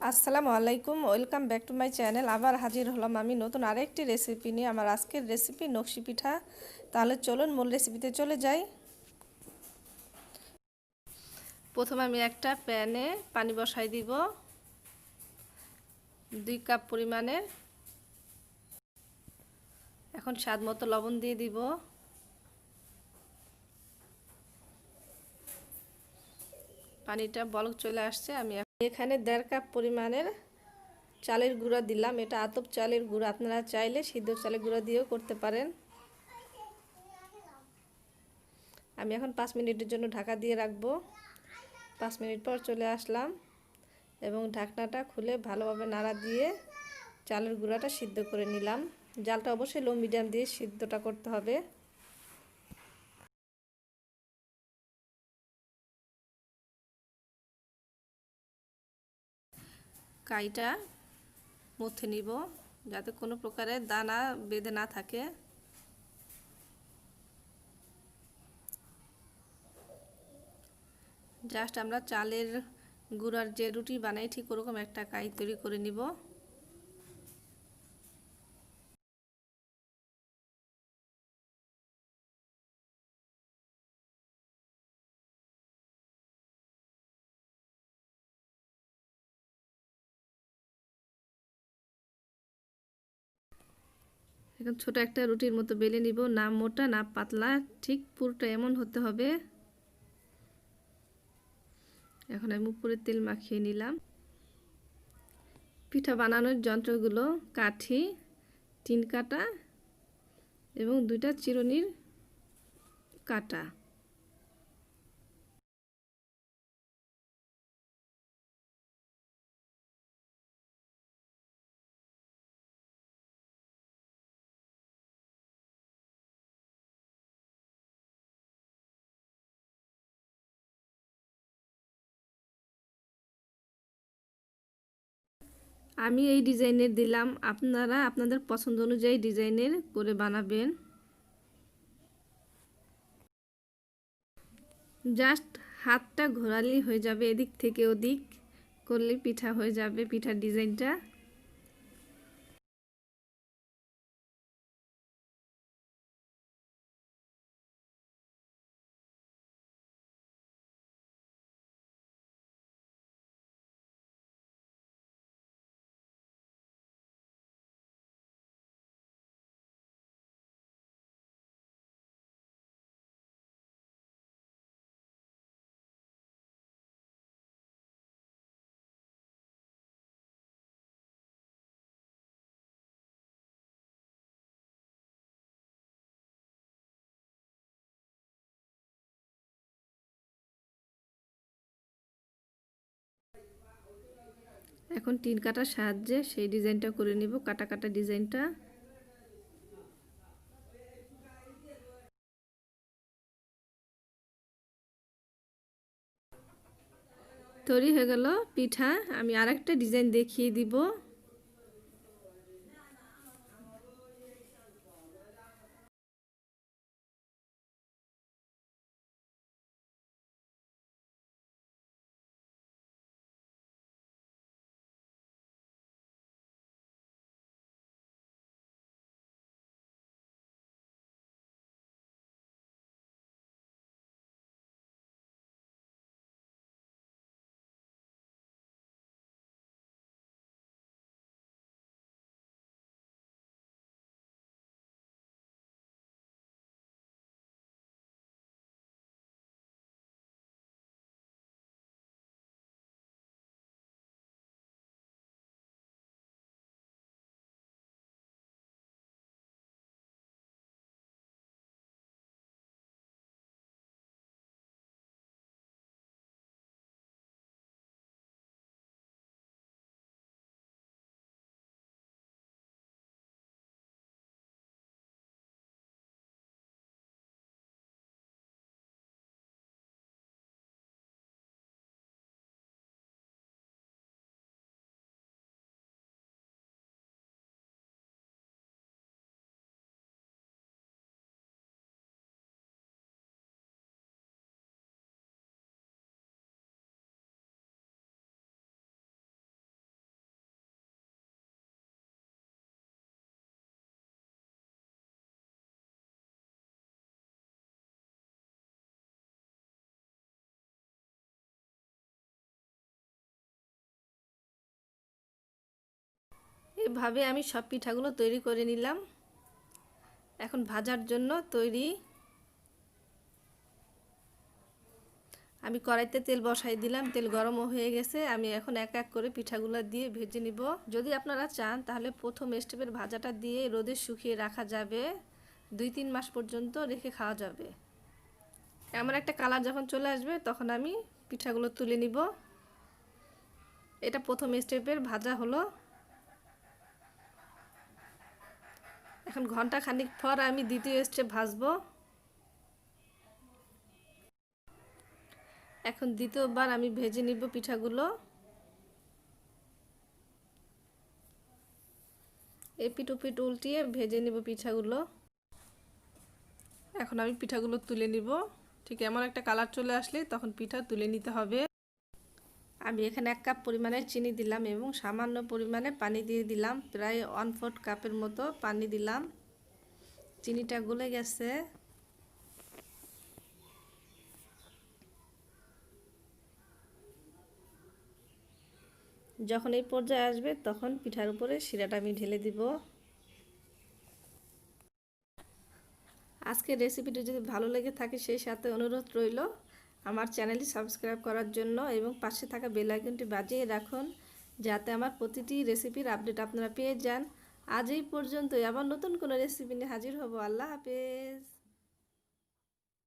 আসসালামু আলাইকুম, welcome back to my channel. আবার হাজির হলাম আমি নতুন আরেকটি রেসিপি নিয়ে। আমার আজকের রেসিপি নকশি পিঠা। তাহলে চলুন মূল রেসিপিতে চলে যাই। প্রথমে আমি একটা প্যানে পানি বসাই দিব 2 কাপ পরিমাণে। এখন স্বাদ মতো লবণ দিয়ে দিব। পানিটা বলক চলে আসছে। আমি এখানে 1.5 কাপ পরিমাণের চালের গুঁড়া দিলাম। এটা আতপ চালের গুঁড়া, আপনারা চাইলে সিদ্ধ চালের গুঁড়া দিয়েও করতে পারেন। আমি এখন 5 মিনিটের জন্য ঢাকা দিয়ে রাখবো। 5 মিনিট পর চলে আসলাম এবং ঢাকনাটা খুলে ভালোভাবে নাড়া দিয়ে চালের গুঁড়াটা সিদ্ধ করে নিলাম। জালটা অবশ্যই লো মিডিয়াম দিয়ে সিদ্ধটা করতে হবে। কাইটা মথে নিব যাতে কোনো প্রকারের দানা বেঁধে না থাকে। জাস্ট আমরা চালের গুঁড়ার যে রুটি বানাই ঠিক ওরকম একটা কাই তৈরি করে নিব। এখন ছোট একটা রুটির মতো বেলে নিব, না মোটা না পাতলা, ঠিক পুরোটা এমন হতে হবে। এখন আমি উপরে তেল মাখিয়ে নিলাম। পিঠা বানানোর যন্ত্রগুলো কাঠি, 3 কাটা এবং 2টা চিরুনির কাটা। আমি এই ডিজাইনের দিলাম, আপনারা আপনাদের পছন্দ অনুযায়ী ডিজাইনের করে বানাবেন। জাস্ট হাতটা ঘোরালেই হয়ে যাবে, এদিক থেকে ওদিক করলে পিঠা হয়ে যাবে, পিঠার ডিজাইনটা। এখন 3 কাটার সাহায্যে সেই ডিজাইনটা করে নিব, কাটা কাটা ডিজাইনটা। তৈরি হয়ে গেল পিঠা। আমি আরেকটা ডিজাইন দেখিয়ে দিব। এভাবে আমি সব পিঠাগুলো তৈরি করে নিলাম। এখন ভাজার জন্য তৈরি। আমি কড়াইতে তেল বসাই দিলাম, তেল গরমও হয়ে গেছে। আমি এখন এক এক করে পিঠাগুলো দিয়ে ভেজে নিব। যদি আপনারা চান তাহলে প্রথম স্টেপের ভাজাটা দিয়ে রোদে শুকিয়ে রাখা যাবে, 2-3 মাস পর্যন্ত রেখে খাওয়া যাবে। আমার একটা কালার যখন চলে আসবে তখন আমি পিঠাগুলো তুলে নিব। এটা প্রথম স্টেপের ভাজা হলো। এখন ঘন্টা খানিক পর আমি দ্বিতীয় স্টেপ ভাজবো। এখন দ্বিতীয়বার আমি ভেজে নিব পিঠাগুলো। এপিট ওপিট উল্টিয়ে ভেজে নিব পিঠাগুলো। এখন আমি পিঠাগুলো তুলে নিব। ঠিক এমন একটা কালার চলে আসলে তখন পিঠা তুলে নিতে হবে। আমি এখানে 1 কাপ পরিমাণে চিনি দিলাম এবং সামান্য পরিমাণে পানি দিয়ে দিলাম। প্রায় 1/4 কাপের মতো পানি দিলাম। চিনিটা গলে গেছে। যখন এই পর্যায়ে আসবে তখন পিঠার উপরে শিরাটা আমি ঢেলে দিব। আজকের রেসিপিটি যদি ভালো লেগে থাকে সেই সাথে অনুরোধ রইল আমার চ্যানেলটি সাবস্ক্রাইব করার জন্য এবং পাশে থাকা বেল আইকনটি বাজিয়ে রাখুন, যাতে আমার প্রতিটি রেসিপির আপডেট আপনারা পেয়ে যান। আজ এই পর্যন্তই, আবার নতুন কোনো রেসিপি নিয়ে হাজির হব। আল্লাহ হাফেজ।